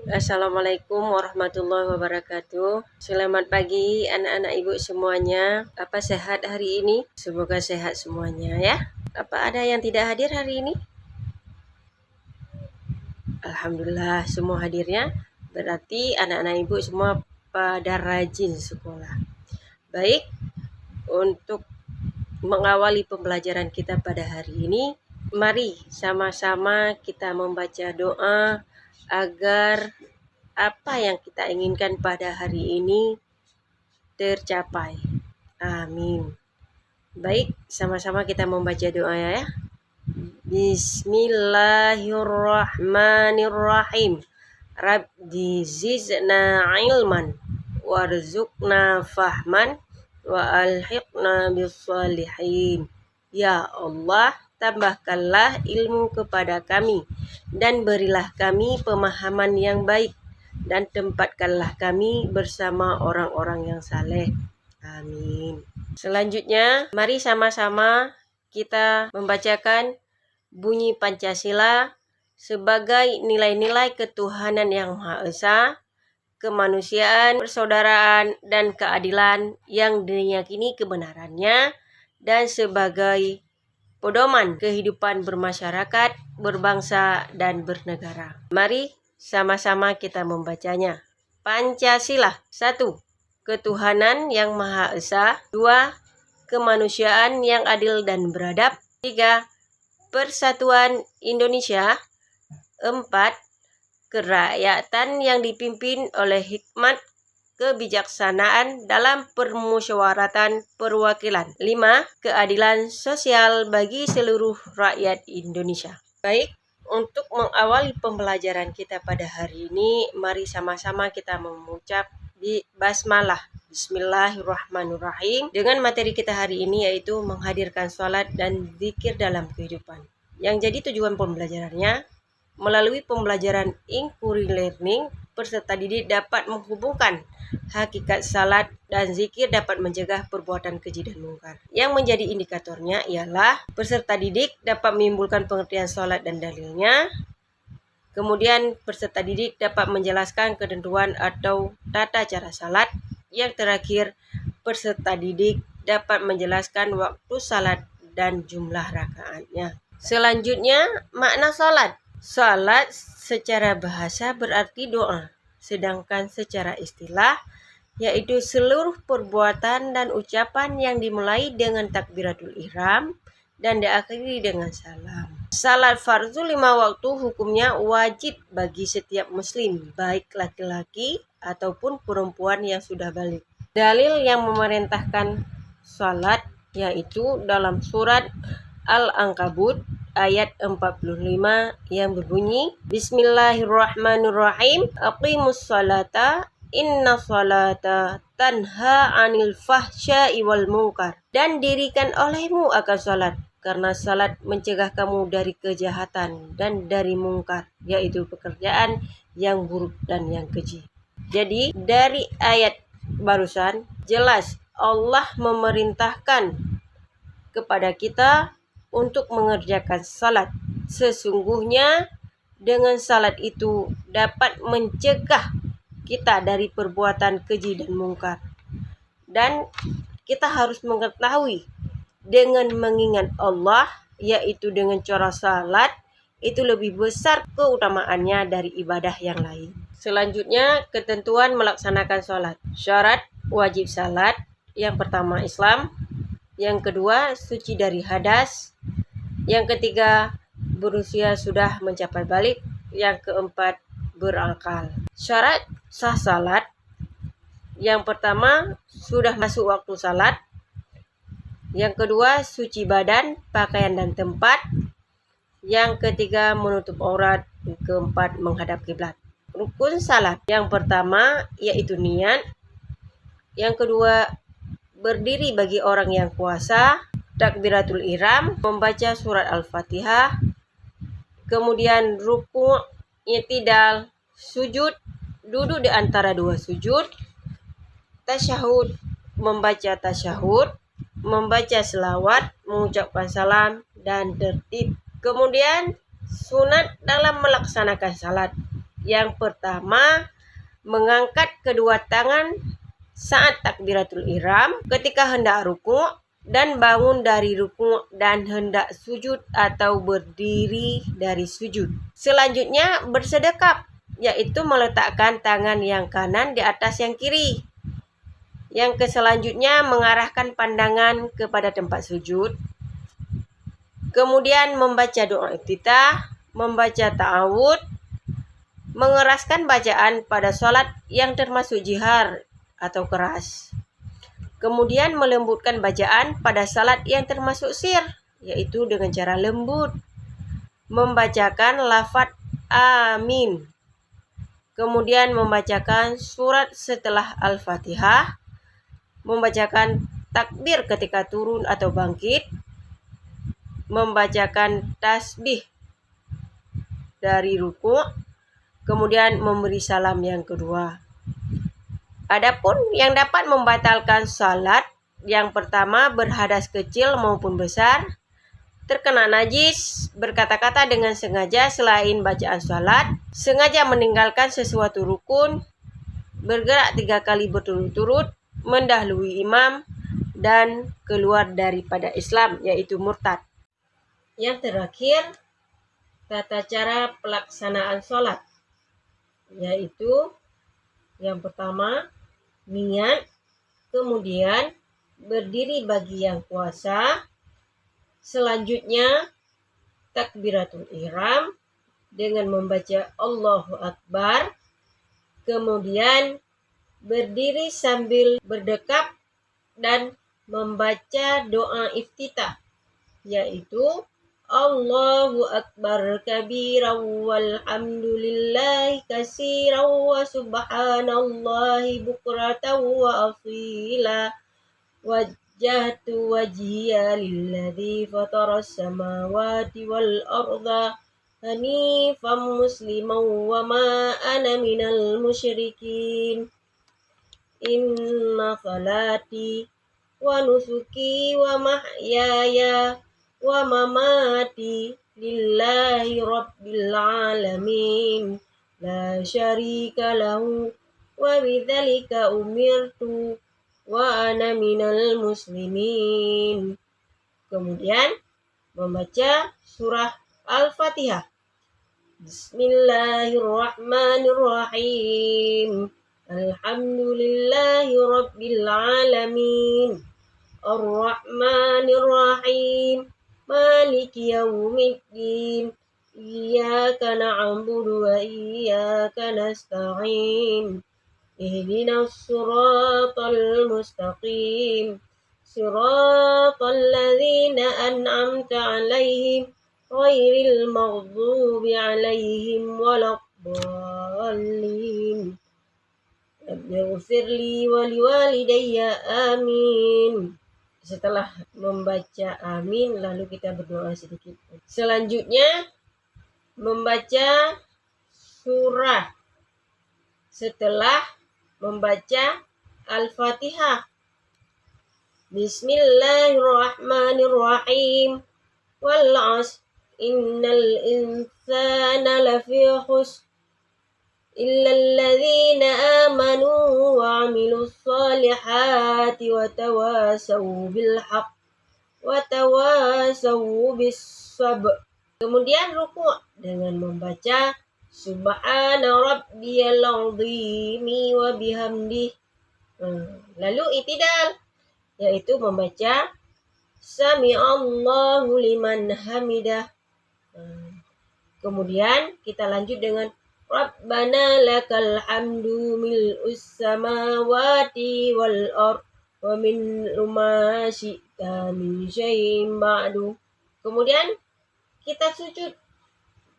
Assalamualaikum warahmatullahi wabarakatuh. Selamat pagi anak-anak ibu semuanya. Apa sehat hari ini? Semoga sehat semuanya ya. Apa ada yang tidak hadir hari ini? Alhamdulillah semua hadirnya. Berarti anak-anak ibu semua pada rajin sekolah. Baik, untuk mengawali pembelajaran kita pada hari ini, mari sama-sama kita membaca doa agar apa yang kita inginkan pada hari ini tercapai. Amin. Baik, sama-sama kita membaca doa ya. Bismillahirrahmanirrahim. Rabbi zidna ilman warzuqna fahman wa alhiqna bissalihin. Ya Allah, tambahkanlah ilmu kepada kami dan berilah kami pemahaman yang baik, dan tempatkanlah kami bersama orang-orang yang saleh. Amin. Selanjutnya, mari sama-sama kita membacakan bunyi Pancasila sebagai nilai-nilai ketuhanan yang Maha Esa, kemanusiaan, persaudaraan, dan keadilan yang diyakini kebenarannya, dan sebagai pedoman kehidupan bermasyarakat, berbangsa, dan bernegara. Mari sama-sama kita membacanya. Pancasila. 1. Ketuhanan yang Maha Esa. 2. Kemanusiaan yang adil dan beradab. 3. Persatuan Indonesia. 4. Kerakyatan yang dipimpin oleh hikmat kebijaksanaan dalam permusyawaratan perwakilan. 5. Keadilan sosial bagi seluruh rakyat Indonesia. Baik, untuk mengawali pembelajaran kita pada hari ini, mari sama-sama kita mengucap di basmalah. Bismillahirrahmanirrahim. Dengan materi kita hari ini yaitu menghadirkan sholat dan zikir dalam kehidupan. Yang jadi tujuan pembelajarannya, melalui pembelajaran inquiry learning, peserta didik dapat menghubungkan hakikat salat dan zikir dapat mencegah perbuatan keji dan mungkar. Yang menjadi indikatornya ialah peserta didik dapat menimbulkan pengertian salat dan dalilnya. Kemudian peserta didik dapat menjelaskan ketentuan atau tata cara salat. Yang terakhir, peserta didik dapat menjelaskan waktu salat dan jumlah rakaatnya. Selanjutnya, makna salat. Salat secara bahasa berarti doa, sedangkan secara istilah yaitu seluruh perbuatan dan ucapan yang dimulai dengan takbiratul ihram dan diakhiri dengan salam. Salat fardu 5 waktu hukumnya wajib bagi setiap muslim, baik laki-laki ataupun perempuan yang sudah balik. Dalil yang memerintahkan salat yaitu dalam surat Al-Ankabut ayat 45 yang berbunyi, Bismillahirrahmanirrahim. Aqimus salata inna salata tanha anil fahsya'i wal munkar. Dan dirikan olehmu akan salat, karena salat mencegah kamu dari kejahatan dan dari mungkar, yaitu pekerjaan yang buruk dan yang keji. Jadi dari ayat barusan jelas Allah memerintahkan kepada kita untuk mengerjakan salat. Sesungguhnya dengan salat itu dapat mencegah kita dari perbuatan keji dan mungkar. Dan kita harus mengetahui dengan mengingat Allah, yaitu dengan cara salat, itu lebih besar keutamaannya dari ibadah yang lain. Selanjutnya, ketentuan melaksanakan salat. Syarat wajib salat. Yang pertama Islam. Yang kedua, suci dari hadas. Yang ketiga, berusia sudah mencapai balik. Yang keempat, berakal. Syarat sah salat. Yang pertama, sudah masuk waktu salat. Yang kedua, suci badan, pakaian dan tempat. Yang ketiga, menutup aurat. Yang keempat, menghadap kiblat. Rukun salat. Yang pertama, yaitu niat. Yang kedua, berdiri bagi orang yang puasa, takbiratul ihram, membaca surat Al-Fatihah, kemudian ruku', i'tidal, sujud, duduk di antara dua sujud, tasyahud, membaca tasyahud, membaca selawat, mengucapkan salam, dan tertib. Kemudian sunat dalam melaksanakan salat, Yang pertama, mengangkat kedua tangan saat takbiratul ihram ketika hendak rukuk dan bangun dari rukuk dan hendak sujud atau berdiri dari sujud. Selanjutnya bersedekap, yaitu meletakkan tangan yang kanan di atas yang kiri. Yang selanjutnya mengarahkan pandangan kepada tempat sujud. Kemudian membaca doa iftitah, membaca ta'awud, mengeraskan bacaan pada sholat yang termasuk jihar atau keras. Kemudian melembutkan bacaan pada salat yang termasuk sir, yaitu dengan cara lembut. Membacakan lafaz amin. Kemudian membacakan surat setelah Al-Fatihah. Membacakan takbir ketika turun atau bangkit. Membacakan tasbih dari rukuk. Kemudian memberi salam yang kedua. Adapun yang dapat membatalkan salat, yang pertama berhadas kecil maupun besar, terkena najis, berkata-kata dengan sengaja selain bacaan salat, sengaja meninggalkan sesuatu rukun, bergerak 3 kali berturut-turut, mendahului imam, dan keluar daripada Islam, yaitu murtad. Yang terakhir, tata cara pelaksanaan salat, yaitu yang pertama, niat, kemudian berdiri bagi yang puasa, selanjutnya takbiratul ihram dengan membaca Allahu Akbar, kemudian berdiri sambil berdekap dan membaca doa iftitah, yaitu Allahu Akbar kabiran walhamdulillahi katsiran wa subhanallahi bukratan wa asila. Wajjahtu wajhiya lilladzi fataras samawati wal arda hanifan musliman wa ma ana minal musyrikin. Inna salati wa nusuki wa mahyaya wa mamati lillahi rabbil alamin la syarika lahu wa bidzalika umirtu wa ana minal muslimin. Kemudian membaca surah Al-Fatihah. Bismillahirrahmanirrahim. Alhamdulillahi rabbil alamin. Ar-Rahmanir-Rahim. Maliki yaumiddin. Iyyaka na'budu wa iyyaka nasta'in. Ihdinas siratal mustaqim. Siratal ladzina an'amta 'alaihim ghairil maghdubi 'alaihim waladdallin. Rabbighfirli wa liwalidayya amin. Setelah membaca amin, lalu kita berdoa sedikit. Selanjutnya membaca surah setelah membaca Al-Fatihah. Bismillahirrahmanirrahim. Wal 'asr innal insana lafi khusr illal ladzina amanu wa 'amilus solihati wa tawasaw bil haqq wa tawasaw bis sabr. Kemudian rukuk dengan membaca Subhana rabbiyal azimi wa bihamdih. Lalu i'tidal, yaitu membaca Sami'allahu liman hamidah. Kemudian kita lanjut dengan Rabbana lakal hamdu mil'us samawati wal ard wa min ma syi'ta min syai'in ba'du. Kemudian kita sujud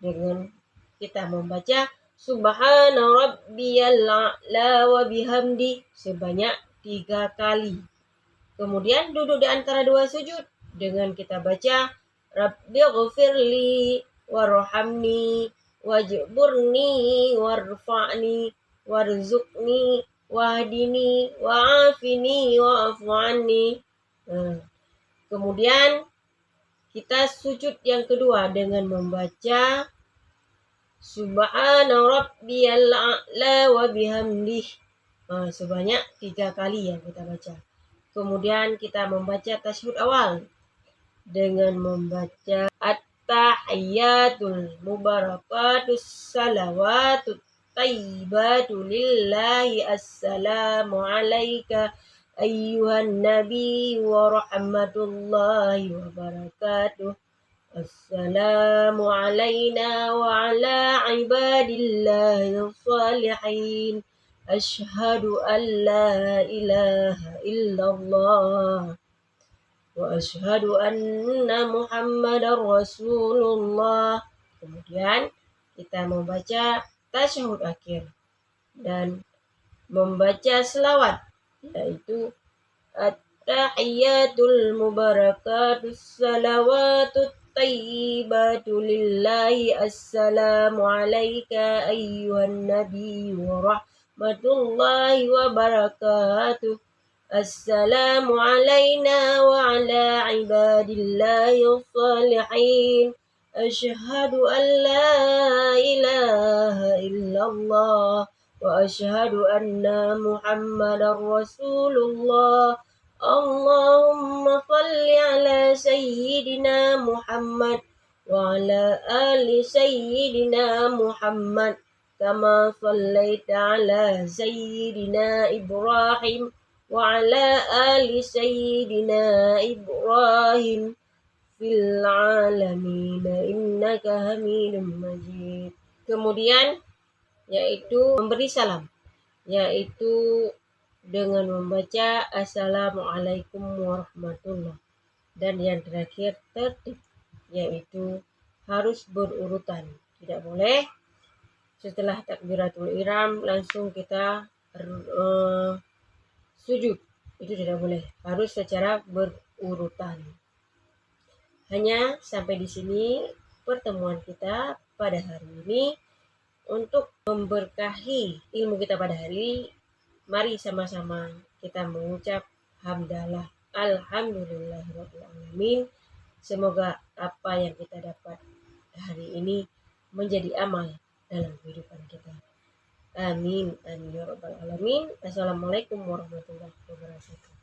dengan kita membaca Subhana rabbiyal a'la wa bihamdi sebanyak 3 kali. Kemudian duduk di antara 2 sujud dengan kita baca Rabbighfirli warhamni wajburni warfa'ni warzuqni wahdini wa'afini wa'fu anni. Kemudian kita sujud yang kedua dengan membaca Subhana rabbiyal a'la wa bihamdih. Sebanyak 3 kali yang kita baca. Kemudian kita membaca tasyahud awal dengan membaca at-tahiyyatul mubarakatus salawatut thayyibatu lillahi assalamu alayka ayyuhan nabi wa rahmatullahi wa barakatuh. Assalamu alayna wa ala ibadillahi salihin. Ashhadu an la ilaha illallah wa ashhadu anna Muhammadar Rasulullah. Kemudian kita membaca tasyahud akhir dan membaca selawat, yaitu at-tahiyyatul mubarakatus salawatut thayyibatu lillahi assalamu alayka ayyuhan nabi wa rahmatullahi wa barakatuh. Assalamu alayna wa ala ibadillahi salihin. Ashhadu an la ilaha illallah wa ashhadu anna Muhammadar Rasulullah. Allahumma salli ala sayyidina Muhammad wa ala ali sayyidina Muhammad kama sallaita ala sayyidina Ibrahim wa ala ali sayyidina Ibrahim fil alamin innaka Hamidum Majid. Kemudian yaitu memberi salam, yaitu dengan membaca Assalamualaikum warahmatullahi. Dan yang terakhir tertib, yaitu harus berurutan. Tidak boleh setelah takbiratul ihram langsung kita sujud. Itu tidak boleh. Harus secara berurutan. Hanya sampai di sini pertemuan kita pada hari ini. Untuk memberkahi ilmu kita pada hari, mari sama-sama kita mengucap hamdalah. Alhamdulillahirabbil alamin. Semoga apa yang kita dapat hari ini menjadi amal dalam kehidupan kita. Amin. Amin ya rabbal alamin. Assalamualaikum warahmatullahi wabarakatuh.